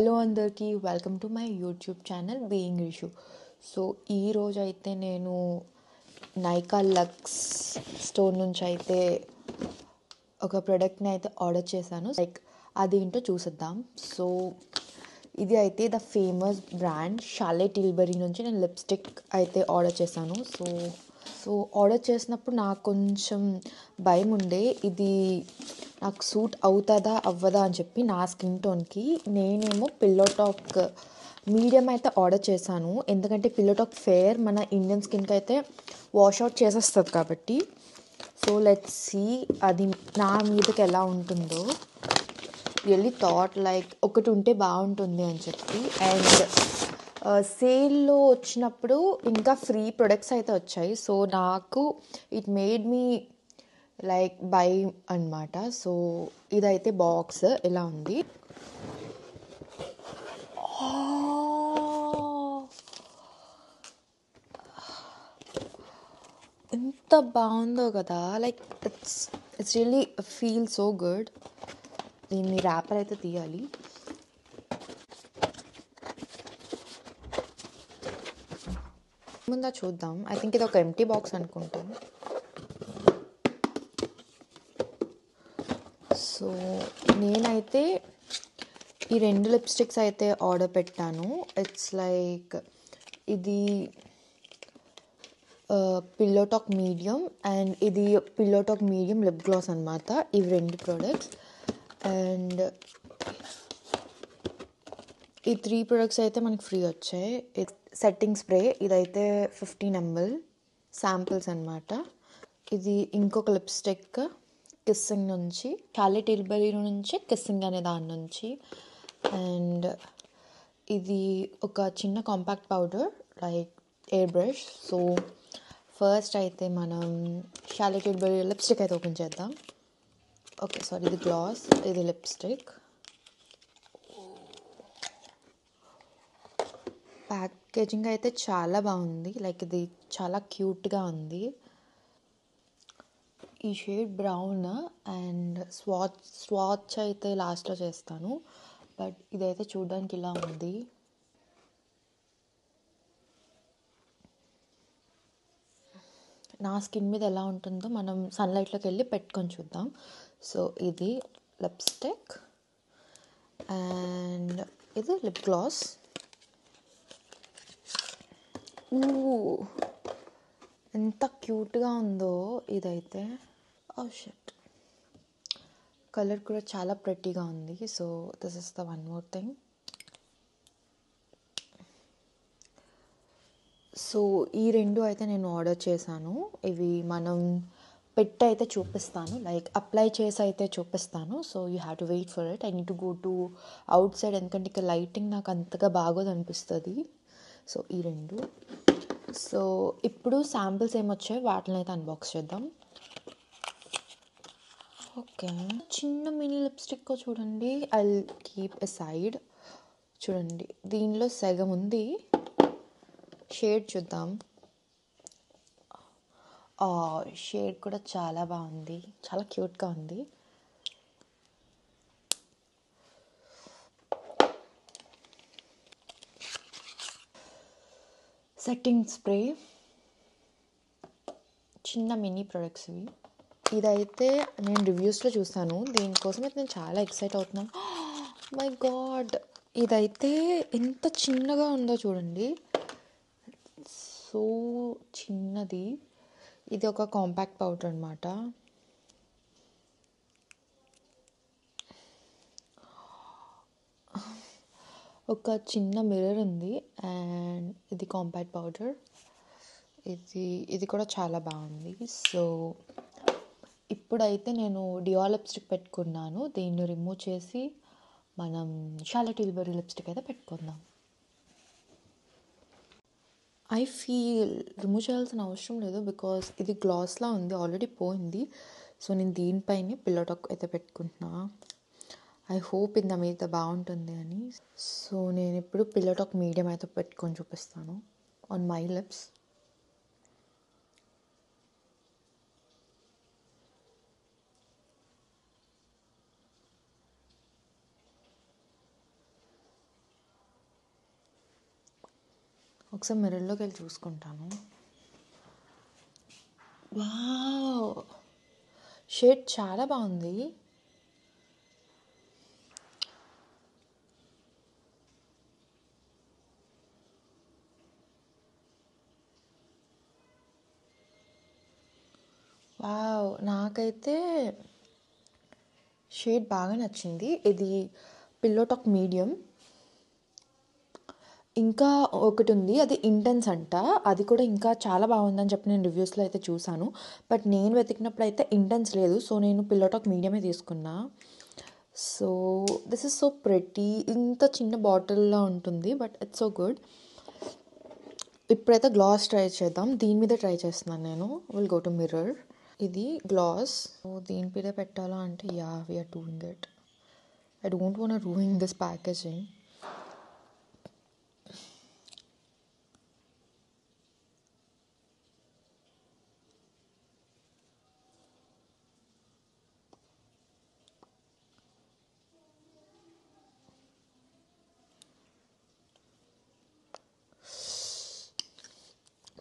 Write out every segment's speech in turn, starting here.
Hello అందరికీ welcome to my YouTube channel being Rishu. So ఈరోజు అయితే నేను నైకా లక్స్ స్టోర్ నుంచి అయితే ఒక ప్రోడక్ట్ని అయితే ఆర్డర్ చేశాను. అదేంటో చూసేద్దాం. సో ఇది అయితే ద ఫేమస్ బ్రాండ్ షార్లెట్ టిల్బరీ నుంచి నేను లిప్స్టిక్ అయితే ఆర్డర్ చేశాను. సో ఆర్డర్ చేసినప్పుడు నాకు కొంచెం భయం ఉండే, ఇది నాకు సూట్ అవుతుందా అవ్వదా అని చెప్పి. నా స్కిన్ టోన్కి నేనేమో పిల్లో టాక్ మీడియం అయితే ఆర్డర్ చేశాను, ఎందుకంటే పిల్లో టాక్ ఫేర్ మన ఇండియన్ స్కిన్కి అయితే వాష్అవుట్ చేసేస్తుంది కాబట్టి. సో లెట్స్ సీ అది నా మీదకి ఎలా ఉంటుందో. రియల్లీ థాట్ ఒకటి ఉంటే బాగుంటుంది అని చెప్పి. అండ్ సేల్లో వచ్చినప్పుడు ఇంకా ఫ్రీ ప్రొడక్ట్స్ అయితే వచ్చాయి. సో నాకు ఇట్ మేడ్ మీ బై అన్నమాట. సో ఇదైతే బాక్స్ ఎలా ఉంది. ఎంత బాగుందో కదా, it's really feel so good. దీన్ని ర్యాపర్ అయితే తీయాలి. ముందా చూద్దాం. ఐ థింక్ ఇది ఒక ఎంటీ బాక్స్ అనుకుంటాను. సో నేనైతే ఈ 2 లిప్స్టిక్స్ అయితే ఆర్డర్ పెట్టాను. ఇట్స్ ఇది పిల్లో టాక్ మీడియం అండ్ ఇది pillow talk medium lip gloss అనమాట, ఇవి 2 ప్రోడక్ట్స్. అండ్ ఈ 3 ప్రొడక్ట్స్ అయితే మనకి ఫ్రీ వచ్చాయి. సెట్టింగ్ స్ప్రే ఇదైతే 15 ml శాంపిల్స్ అనమాట. ఇది ఇంకొక లిప్స్టిక్ కిస్సింగ్ నుంచి, షార్లెట్ టిల్బరీ నుంచి కిస్సింగ్ అనే దాని నుంచి. అండ్ ఇది ఒక చిన్న compact powder air brush. So first అయితే మనం షార్లెట్ టిల్బరీ లిప్స్టిక్ అయితే ఓపెన్ చేద్దాం. ఓకే సారీ, ఇది గ్లాస్, ఇది లిప్స్టిక్. ప్యాకేజింగ్ అయితే చాలా బాగుంది, ఇది చాలా క్యూట్గా ఉంది. ఈ షేడ్ బ్రౌన్ అండ్ స్వాచ్ అయితే లాస్ట్లో చేస్తాను, బట్ ఇదైతే చూడడానికి ఇలా ఉంది. నా స్కిన్ మీద ఎలా ఉంటుందో మనం సన్లైట్లోకి వెళ్ళి పెట్టుకొని చూద్దాం. సో ఇది లిప్స్టిక్ అండ్ ఇది లిప్ గ్లాస్. ఎంత క్యూట్గా ఉందో ఇదైతే. ఓ షిట్, కలర్ కూడా చాలా ప్రెట్టీగా ఉంది. So this is the one more thing. So ఈ 2 అయితే నేను ఆర్డర్ చేశాను. ఇవి మనం పెట్టి అయితే చూపిస్తాను, అప్లై చేసి అయితే చూపిస్తాను. So you have to wait for it. I need to go to outside, ఎందుకంటే ఇక్కడ లైటింగ్ నాకు అంతగా బాగోదు అనిపిస్తుంది. సో ఈ 2. సో ఇప్పుడు శాంపిల్స్ ఏమొచ్చాయో వాటిని అయితే అన్బాక్స్ చేద్దాం. ఓకే, చిన్న మినీ లిప్స్టిక్ చూడండి. I keep a side. చూడండి, దీనిలో సగం ఉంది. షేడ్ చూద్దాం. షేడ్ కూడా చాలా బాగుంది, చాలా క్యూట్గా ఉంది. సెట్టింగ్ స్ప్రే, చిన్న మినీ ప్రొడక్ట్స్ ఇవి. ఇదైతే నేను రివ్యూస్లో చూసాను, దీనికోసం అయితే నేను చాలా ఎక్సైట్ అవుతున్నాను. మై గాడ్, ఇదైతే ఎంత చిన్నగా ఉందో చూడండి, సో చిన్నది. ఇది ఒక కాంపాక్ట్ పౌడర్ అనమాట. ఒక చిన్న మిర్రర్ ఉంది అండ్ ఇది కాంపాక్ట్ పౌడర్. ఇది కూడా చాలా బాగుంది. సో ఇప్పుడైతే నేను డియో లిప్స్టిక్ పెట్టుకున్నాను, దీన్ని రిమూవ్ చేసి మనం షార్లెట్ టిల్బరీ లిప్స్టిక్ అయితే పెట్టుకుందాం. ఐ ఫీల్ రిమూవ్ చేయాల్సిన అవసరం లేదు, బికాస్ ఇది గ్లాస్లా ఉంది, ఆల్రెడీ పోయింది. సో నేను దీనిపైనే పిల్లో టాక్ అయితే పెట్టుకుంటున్నా. ఐ హోప్ ఇది నా మీద బాగుంటుంది అని. సో నేను ఇప్పుడు పిల్లో టాక్ మీడియం అయితే పెట్టుకొని చూపిస్తాను ఆన్ మై లిప్స్. ఒకసారి మిర్రర్లోకి వెళ్ళి చూసుకుంటాను. వావ్, షేడ్ చాలా బాగుంది. వావ్, నాకైతే షేడ్ బాగా నచ్చింది. ఇది పిల్లో టాక్ మీడియం. ఇంకా ఒకటి ఉంది, అది ఇంటెన్స్ అంట. అది కూడా ఇంకా చాలా బాగుందని చెప్పి నేను రివ్యూస్లో అయితే చూసాను. బట్ నేను వెతికినప్పుడు అయితే ఇంటెన్స్ లేదు. సో నేను పిల్లో టాక్ మీడియమే తీసుకున్నా. So this is so pretty. ఇంత చిన్న బాటిల్లో ఉంటుంది, బట్ ఇట్స్ సో గుడ్. ఇప్పుడైతే గ్లాస్ ట్రై చేద్దాం. దీని మీద ట్రై చేస్తున్నాను నేను. Will go to mirror. ఇది గ్లాస్. సో దీని మీద పెట్టాలా అంటే yeah, we're doing it. I don't want ruin this packaging.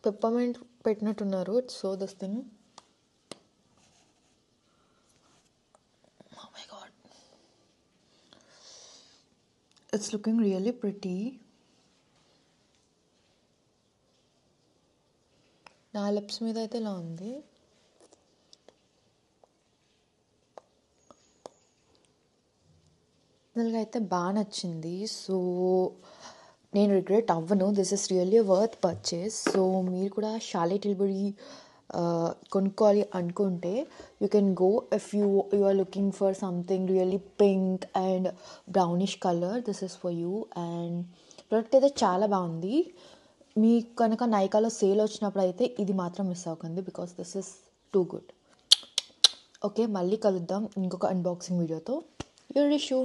Peppermint పెట్టినట్టున్నారు. It's so this thing. Oh my god, it's looking really pretty. నా లిప్స్ మీద అయితే ఇలా ఉంది. పర్సనల్గా అయితే బాగా నచ్చింది. సో నేను రిగ్రెట్ అవ్వను. This is really worth purchase. So మీరు కూడా షార్లెట్ టిల్బరీ కొనుక్కోవాలి అనుకుంటే you can go if you are looking for something really pink and brownish colour. This is for you. And product అయితే చాలా బాగుంది. మీకు కనుక నైకాలో సేల్ వచ్చినప్పుడు అయితే ఇది మాత్రం మిస్ అవ్వకండి, because this is too good. Okay, మళ్ళీ కలుద్దాం ఇంకొక అన్బాక్సింగ్ వీడియోతో. Your issue.